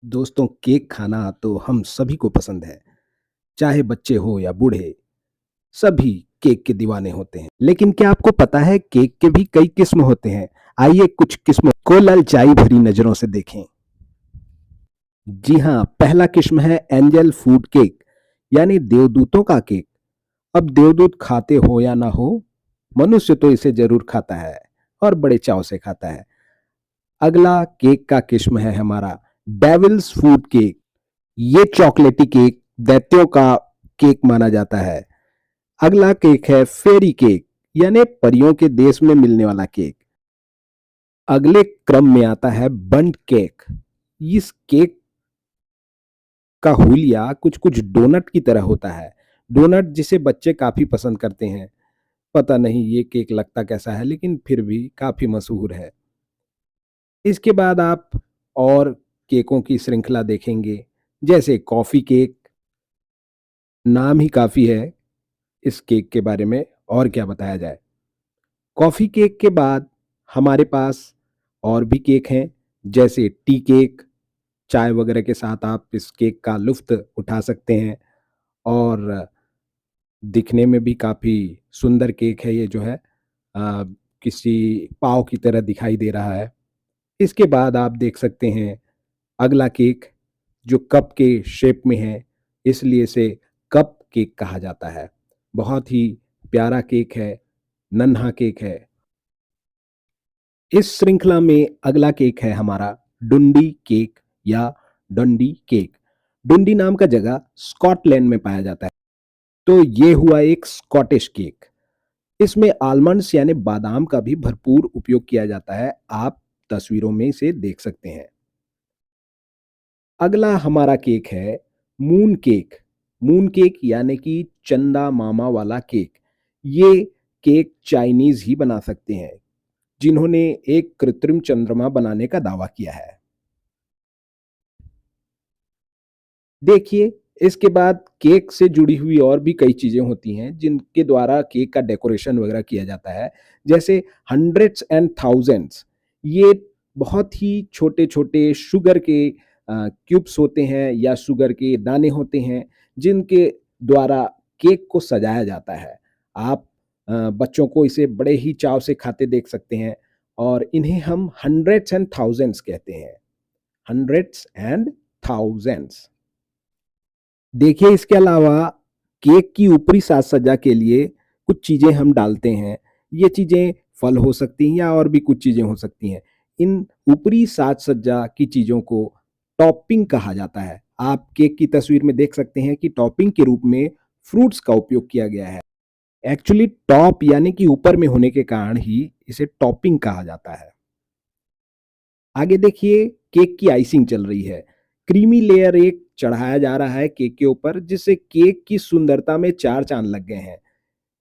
दोस्तों, केक खाना तो हम सभी को पसंद है। चाहे बच्चे हो या बूढ़े, सभी केक के दीवाने होते हैं। लेकिन क्या आपको पता है केक के भी कई किस्म होते हैं? आइए कुछ किस्मों को ललचाई भरी नजरों से देखें। जी हाँ, पहला किस्म है एंजल फूड केक, यानी देवदूतों का केक। अब देवदूत खाते हो या ना हो, मनुष्य तो इसे जरूर खाता है और बड़े चाव से खाता है। अगला केक का किस्म है हमारा डेविल्स फूड केक। ये चॉकलेटी केक दैत्यों का केक माना जाता है। अगला केक है फेरी केक, यानी परियों के देश में मिलने वाला केक। अगले क्रम में आता है बंट केक। इस केक का हुलिया कुछ कुछ डोनट की तरह होता है। डोनट जिसे बच्चे काफी पसंद करते हैं। पता नहीं ये केक लगता कैसा है, लेकिन फिर भी काफी मशहूर है। इसके बाद आप और केकों की श्रृंखला देखेंगे, जैसे कॉफी केक। नाम ही काफी है इस केक के बारे में, और क्या बताया जाए। कॉफी केक के बाद हमारे पास और भी केक हैं, जैसे टी केक। चाय वगैरह के साथ आप इस केक का लुफ्त उठा सकते हैं, और दिखने में भी काफ़ी सुंदर केक है ये, जो है किसी पाव की तरह दिखाई दे रहा है। इसके बाद आप देख सकते हैं अगला केक, जो कप के शेप में है, इसलिए इसे कप केक कहा जाता है। बहुत ही प्यारा केक है, नन्हा केक है। इस श्रृंखला में अगला केक है हमारा डुंडी केक या डंडी केक। डुंडी नाम का जगह स्कॉटलैंड में पाया जाता है। तो ये हुआ एक स्कॉटिश केक। इसमें आलमंड्स यानी बादाम का भी भरपूर उपयोग किया जाता है। आप तस्वीरों में इसे देख सकते हैं। अगला हमारा केक है मून केक। मून केक यानी कि चंदा मामा वाला केक। ये केक चाइनीज ही बना सकते हैं, जिन्होंने एक कृत्रिम चंद्रमा बनाने का दावा किया है। देखिए, इसके बाद केक से जुड़ी हुई और भी कई चीजें होती हैं जिनके द्वारा केक का डेकोरेशन वगैरह किया जाता है, जैसे हंड्रेड्स एंड थाउजेंड्स। ये बहुत ही छोटे छोटे शुगर के क्यूब्स होते हैं या शुगर के दाने होते हैं, जिनके द्वारा केक को सजाया जाता है। आप बच्चों को इसे बड़े ही चाव से खाते देख सकते हैं, और इन्हें हम हंड्रेड्स एंड थाउजेंड्स कहते हैं। Hundreds and thousands. देखिए, इसके अलावा केक की ऊपरी साज सज्जा के लिए कुछ चीज़ें हम डालते हैं। ये चीज़ें फल हो सकती हैं या और भी कुछ चीज़ें हो सकती हैं। इन ऊपरी साज सज्जा की चीज़ों को टॉपिंग कहा जाता है। आप केक की तस्वीर में देख सकते हैं कि टॉपिंग के रूप में फ्रूट्स का उपयोग किया गया है। एक्चुअली टॉप यानी कि ऊपर में होने के कारण ही इसे टॉपिंग कहा जाता है। आगे देखिए, केक की आइसिंग चल रही है। क्रीमी लेयर एक चढ़ाया जा रहा है केक के ऊपर, जिससे केक की सुंदरता में चार चांद लग गए हैं।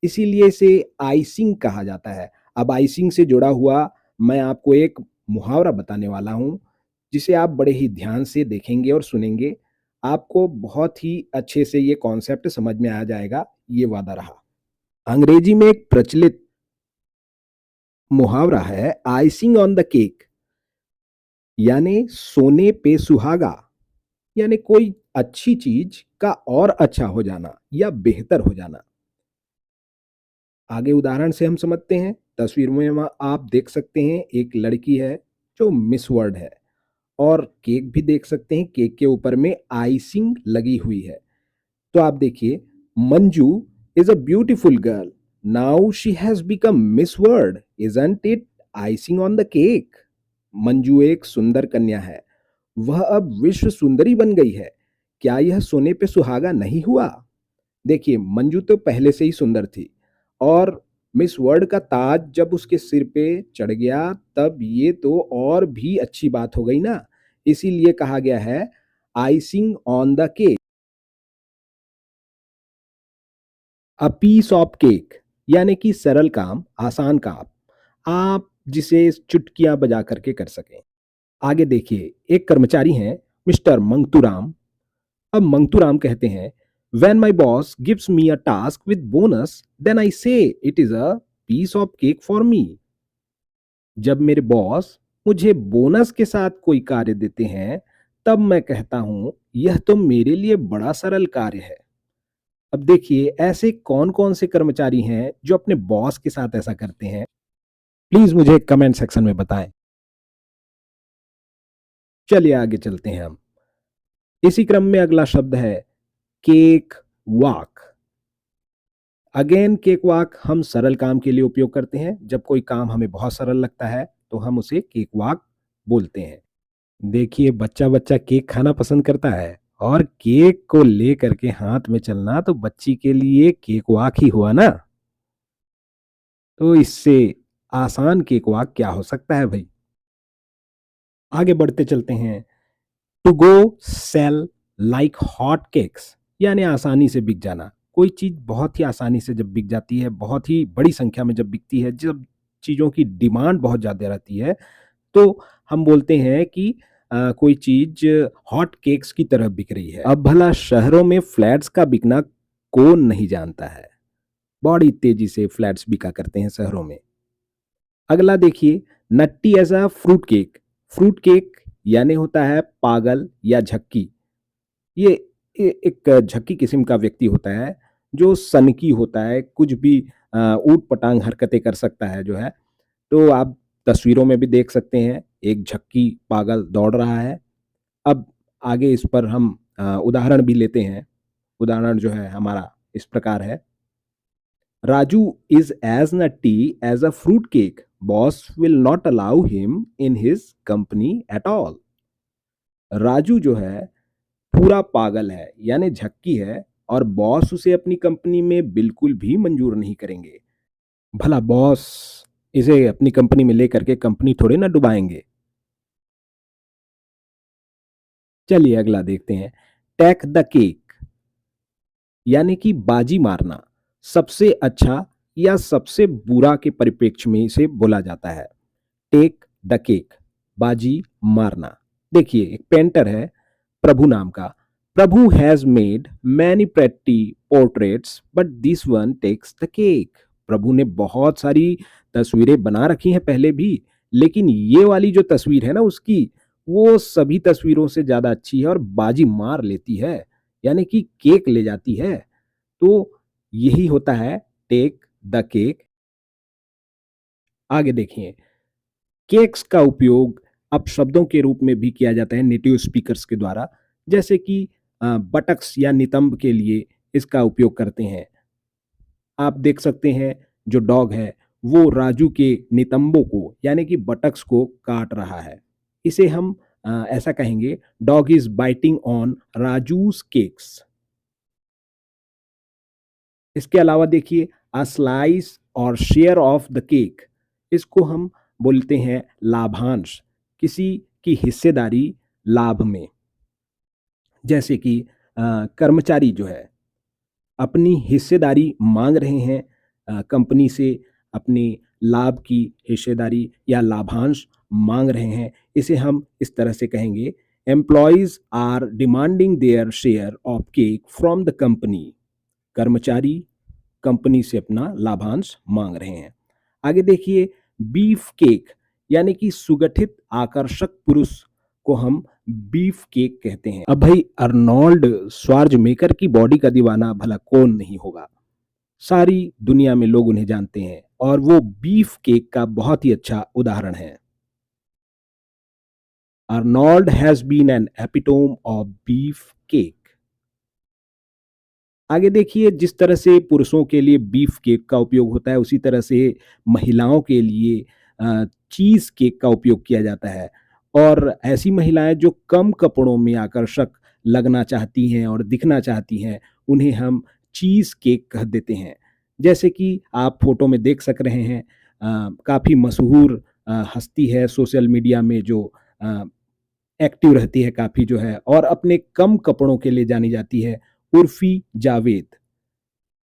इसीलिए इसे आइसिंग कहा जाता है। अब आइसिंग से जुड़ा हुआ मैं आपको एक मुहावरा बताने वाला हूँ, जिसे आप बड़े ही ध्यान से देखेंगे और सुनेंगे। आपको बहुत ही अच्छे से ये कॉन्सेप्ट समझ में आ जाएगा, ये वादा रहा। अंग्रेजी में एक प्रचलित मुहावरा है आइसिंग ऑन द केक, यानी सोने पे सुहागा। यानी कोई अच्छी चीज का और अच्छा हो जाना या बेहतर हो जाना। आगे उदाहरण से हम समझते हैं। तस्वीर में आप देख सकते हैं एक लड़की है जो मिस वर्ल्ड है, और केक भी देख सकते हैं। केक के ऊपर में आइसिंग लगी हुई है। तो आप देखिए, Manju is a beautiful girl, now she has become miss world, isn't it icing on the cake. Manju एक सुंदर कन्या है, वह अब विश्व सुंदरी बन गई है। क्या यह सोने पे सुहागा नहीं हुआ? देखिए, मंजू तो पहले से ही सुंदर थी, और मिस वर्ल्ड का ताज जब उसके सिर पे चढ़ गया, तब ये तो और भी अच्छी बात हो गई ना। इसीलिए कहा गया है icing on the cake. A piece of cake, यानी कि सरल काम, आसान काम, आप जिसे चुटकियां बजा करके कर सकें। आगे देखिए, एक कर्मचारी हैं मिस्टर मंगतूराम। अब मंगतूराम कहते हैं, "When my boss gives me a task with bonus, then I say it is a piece of cake for me." जब मेरे बॉस मुझे बोनस के साथ कोई कार्य देते हैं, तब मैं कहता हूं यह तो मेरे लिए बड़ा सरल कार्य है। अब देखिए ऐसे कौन कौन से कर्मचारी हैं जो अपने बॉस के साथ ऐसा करते हैं? प्लीज मुझे कमेंट सेक्शन में बताएं। चलिए आगे चलते हैं हम। इसी क्रम में अगला शब्द है cake walk. Again cake walk हम सरल काम के लिए उपयोग करते हैं। जब कोई काम हमें बहुत सरल लगता है तो हम उसे केक वॉक बोलते हैं। देखिए बच्चा बच्चा केक खाना पसंद करता है और केक को ले करके हाथ में चलना तो बच्ची के लिए केक वॉक ही हुआ ना। तो इससे आसान केक वॉक क्या हो सकता है भाई। आगे बढ़ते चलते हैं। To go sell like hot cakes, यानी आसानी से बिक जाना। कोई चीज बहुत ही आसानी से जब बिक जाती है, बहुत ही बड़ी संख्या में जब बिकती है, जब चीजों की डिमांड बहुत ज्यादा रहती है, तो हम बोलते हैं कि कोई चीज हॉट केक्स की तरह बिक रही है। अब भला शहरों में फ्लैट्स का बिकना कौन नहीं जानता है। बड़ी तेजी से फ्लैट्स बिका करते हैं शहरों में। अगला देखिए, nutty as a fruit cake. Fruit cake यानी होता है पागल या झक्की। ये एक झक्की किस्म का व्यक्ति होता है जो सनकी होता है, कुछ भी ऊट पटांग हरकतें कर सकता है जो है। तो आप तस्वीरों में भी देख सकते हैं एक झक्की पागल दौड़ रहा है। अब आगे इस पर हम उदाहरण भी लेते हैं। उदाहरण जो है हमारा इस प्रकार है। Raju is as nutty as a fruit cake, boss will not allow him in his company at all. Raju जो है पूरा पागल है यानी झक्की है और बॉस उसे अपनी कंपनी में बिल्कुल भी मंजूर नहीं करेंगे। भला बॉस इसे अपनी कंपनी में लेकर के कंपनी थोड़े ना डुबाएंगे। चलिए अगला देखते हैं। टेक द केक, यानी कि बाजी मारना। सबसे अच्छा या सबसे बुरा के परिप्रेक्ष्य में इसे बोला जाता है। टेक द केक, बाजी मारना। देखिए एक पेंटर है प्रभु नाम का। Prabhu has made many pretty portraits but this one takes the cake. Prabhu ने बहुत सारी तस्वीरें बना रखी हैं पहले भी, लेकिन ये वाली जो तस्वीर है ना उसकी, वो सभी तस्वीरों से ज्यादा अच्छी है और बाजी मार लेती है, यानी कि केक ले जाती है। तो यही होता है टेक द केक। आगे देखिए, केक्स का उपयोग अब शब्दों के रूप में भी किया जाता है नेटिव स्पीकर्स के द्वारा। जैसे कि बटक्स या नितंब के लिए इसका उपयोग करते हैं। आप देख सकते हैं जो डॉग है वो राजू के नितंबों को यानी कि बटक्स को काट रहा है। इसे हम ऐसा कहेंगे, dog is biting on Raju's cakes. इसके अलावा देखिए, अ स्लाइस और शेयर ऑफ द केक, इसको हम बोलते हैं लाभांश, किसी की हिस्सेदारी लाभ में। जैसे कि कर्मचारी जो है अपनी हिस्सेदारी मांग रहे हैं कंपनी से, अपनी लाभ की हिस्सेदारी या लाभांश मांग रहे हैं। इसे हम इस तरह से कहेंगे, employees are demanding their share of cake from the company. कर्मचारी कंपनी से अपना लाभांश मांग रहे हैं। आगे देखिए, बीफ केक, यानी कि सुगठित आकर्षक पुरुष को हम बीफ केक कहते हैं। अब भाई अर्नोल्ड श्वार्ज़नेगर की बॉडी का दीवाना भला कौन नहीं होगा। सारी दुनिया में लोग उन्हें जानते हैं और वो बीफ केक का बहुत ही अच्छा उदाहरण है। Arnold has been an epitome of beefcake. आगे देखिए, जिस तरह से पुरुषों के लिए बीफ केक का उपयोग होता है उसी तरह से महिलाओं के लिए चीज केक का उपयोग किया जाता है। और ऐसी महिलाएं जो कम कपड़ों में आकर्षक लगना चाहती हैं और दिखना चाहती हैं, उन्हें हम चीज केक कह देते हैं। जैसे कि आप फोटो में देख सक रहे हैं, काफी मशहूर हस्ती है सोशल मीडिया में जो एक्टिव रहती है काफी जो है, और अपने कम कपड़ों के लिए जानी जाती है, Urfi Javed.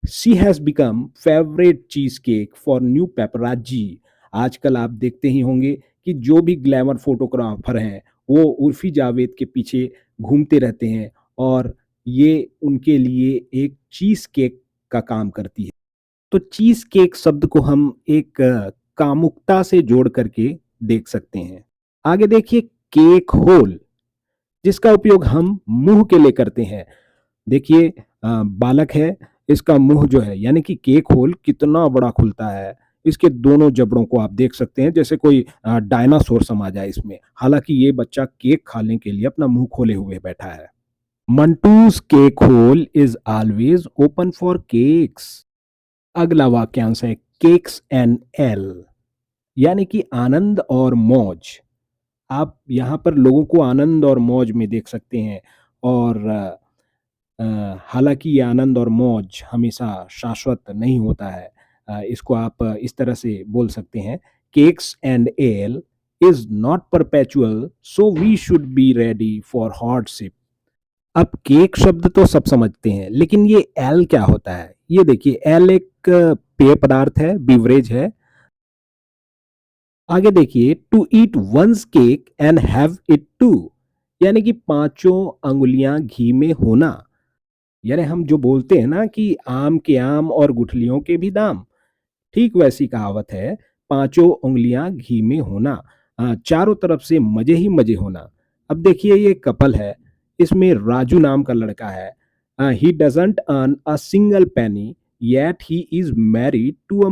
She has become favourite cheese cake for new paparazzi. आजकल आप देखते ही होंगे कि जो भी ग्लैमर फोटोग्राफर हैं वो उर्फी जावेद के पीछे घूमते रहते हैं और ये उनके लिए एक चीज केक का काम करती है। तो चीज केक शब्द को हम एक कामुकता से जोड़ करके देख सकते हैं। आगे देखिए, केक होल, जिसका उपयोग हम मुंह के लिए करते हैं। देखिए बालक है, इसका मुंह जो है यानी कि केक होल कितना बड़ा खुलता है। इसके दोनों जबड़ों को आप देख सकते हैं जैसे कोई डायनासोर समा जाए इसमें। हालांकि ये बच्चा केक खाने के लिए अपना मुंह खोले हुए बैठा है। Mantu's cake hole is always open for cakes. अगला वाक्यांश है केक्स एंड एल, यानी कि आनंद और मौज। आप यहाँ पर लोगों को आनंद और मौज में देख सकते हैं और हालांकि ये आनंद और मौज हमेशा शाश्वत नहीं होता है। इसको आप इस तरह से बोल सकते हैं, cakes and ale is not perpetual so we should be ready for hardship. अब केक शब्द तो सब समझते हैं, लेकिन ये एल क्या होता है? ये देखिए, एल एक पेय पदार्थ है, बीवरेज है। आगे देखिए, to eat one's cake and have it too, यानी कि पांचों अंगुलियां घी में होना। यानी हम जो बोलते हैं ना कि आम के आम और गुठलियों के भी दाम, ठीक वैसी कहावत है, पांचों उंगलियां घी में होना। चारों तरफ से मजे ही मजे होना। अब देखिए, ये कपल है, इसमें राजू नाम का लड़का है। He doesn't earn a single penny yet he is married to a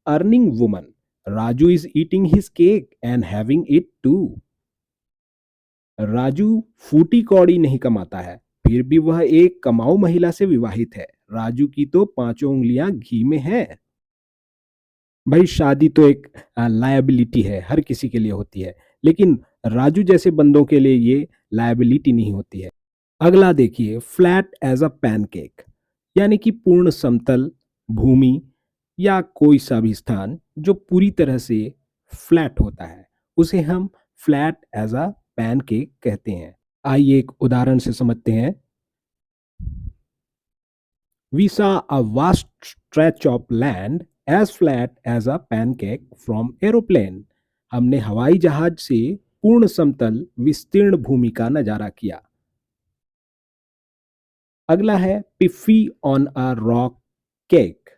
earning woman. Raju is eating his cake and having it too. Raju फूटी कौड़ी नहीं कमाता है, फिर भी वह एक कमाऊ महिला से विवाहित है। राजू की तो पांचों उंगलियां घी में है। भाई शादी तो एक लायबिलिटी है, हर किसी के लिए होती है, लेकिन राजू जैसे बंदों के लिए ये लायबिलिटी नहीं होती है। अगला देखिए, फ्लैट एज अ पैनकेक, यानी कि पूर्ण समतल भूमि या कोई सा भी स्थान जो पूरी तरह से फ्लैट होता है, उसे हम फ्लैट एज अ पैनकेक कहते हैं। आइए एक उदाहरण से समझते हैं। We saw a vast stretch of land as flat as a pancake from aeroplane. हमने हवाई जहाज से पूर्ण समतल विस्तीर्ण भूमि का नजारा किया। अगला है पिफी ऑन अ रॉक केक,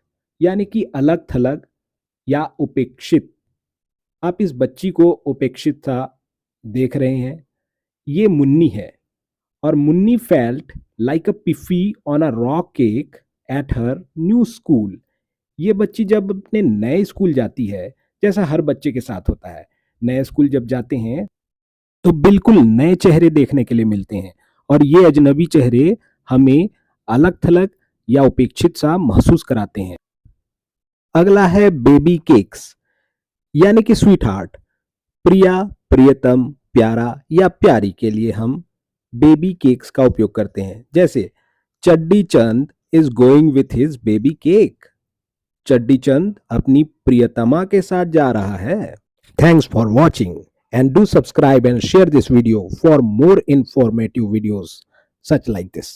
यानी कि अलग थलग या उपेक्षित। आप इस बच्ची को उपेक्षित सा देख रहे हैं, ये मुन्नी है, और Munni felt like a piffy on a rock cake at her new school. ये बच्ची जब अपने नए स्कूल जाती है, जैसा हर बच्चे के साथ होता है, नए स्कूल जब जाते हैं तो बिल्कुल नए चेहरे देखने के लिए मिलते हैं, और ये अजनबी चेहरे हमें अलग थलग या उपेक्षित सा महसूस कराते हैं। अगला है बेबी केक्स, यानी कि स्वीट हार्ट। प्रिया, प्रियतम, प्यारा या प्यारी के लिए हम बेबी केक्स का उपयोग करते हैं। जैसे Chaddi Chand is going with his baby cake. Chaddi Chand अपनी प्रियतमा के साथ जा रहा है। Thanks for watching and do subscribe and share this video for more informative videos such like this.